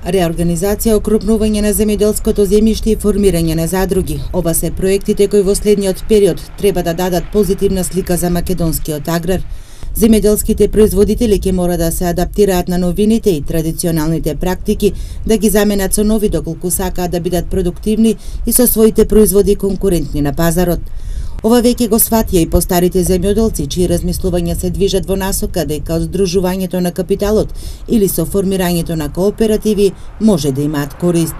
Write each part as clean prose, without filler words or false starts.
Реорганизација, окрупнување на земјоделското земјиште и формирање на задруги. Ова се проектите кои во следниот период треба да дадат позитивна слика за македонскиот аграр. Земјоделските производители ќе мора да се адаптираат на новините и традиционалните практики, да ги заменат со нови доколку сакаат да бидат продуктивни и со своите производи конкурентни на пазарот. Ова веќе го сватија и постарите земјоделци, чии размислувања се движат во насока дека од здружувањето на капиталот или со формирањето на кооперативи може да имаат корист.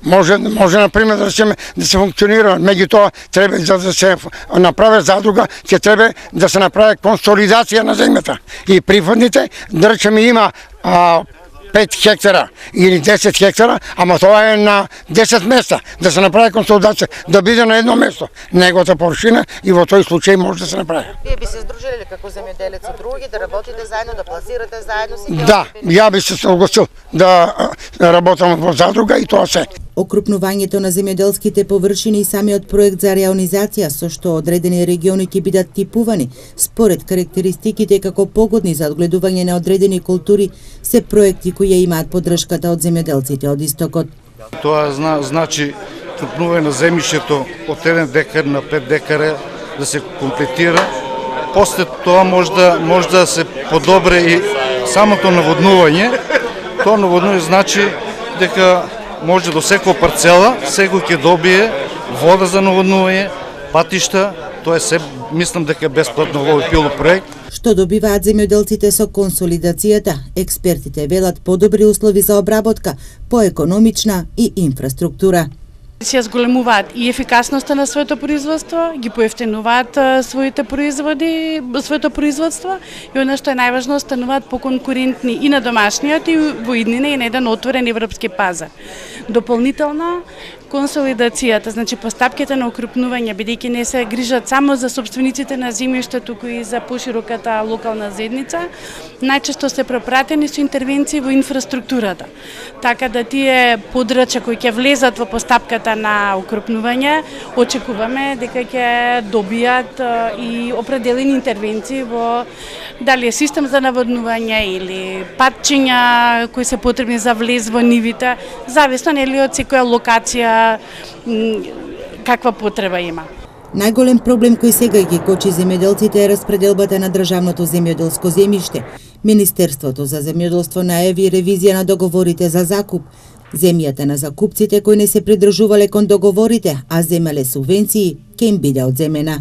Може например да се функционира, меѓутоа треба да се направи задруга, ќе треба да се направи консолидација на земјата и приходните, да речеме има 5 хектара или 10 хектара, ама тоа е на 10 места, да се направи консолидација, да биде на едно место неговата површина и во тој случај може да се направи. Вие би се здружили како земјоделеци други, да работите заедно, да пласирате заедно си? Да, ја би се согласил да работам во задруга и тоа се. Окрупнувањето на земјоделските површини и самиот проект за реонизација со што одредени региони ќе бидат типувани според карактеристиките како погодни за одгледување на одредени култури се проекти кои ја имаат поддршката од земјоделците од истокот. Тоа значи крупнување на земјишето од 1 декар на 5 декара да се комплетира. После тоа може да се подобри и самото наводнување. Тоа наводнување значи дека може до секоја парцела, секој ќе добие вода за наводнување, патишта, тоа е се, мислам дека е бесплатно во овој пилот проект. Што добиваат земјоделците со консолидацијата? Експертите велат подобри услови за обработка, поекономична и инфраструктура. Се зголемуваат и ефикасноста на своето производство, ги поевтинуваат своите производи, своето производство и она што е најважно, стануваат поконкурентни и на домашниот и во иднина и на еден отворен европски пазар. Дополнително, консолидацијата, значи постапките на окрупнување, бидејќи не се грижат само за собствениците на земјиште, туку и за пошироката локална заедница, најчесто се пропратени со интервенции во инфраструктурата. Така да тие подрачја кои ќе влезат во постапката на окрупнување, очекуваме дека ќе добијат и определени интервенции во дали е систем за наводнување или патчиња кои се потребни за влез во нивите, зависно нели од секоја локација каква потреба има. Најголем проблем кој сега ги кочи земјоделците е распределбата на државното земјоделско земјиште. Министерството за земјоделство најави ревизија на договорите за закуп. Земјата на закупците кои не се придржувале кон договорите, а земеле субвенции, ќе им биде одземена.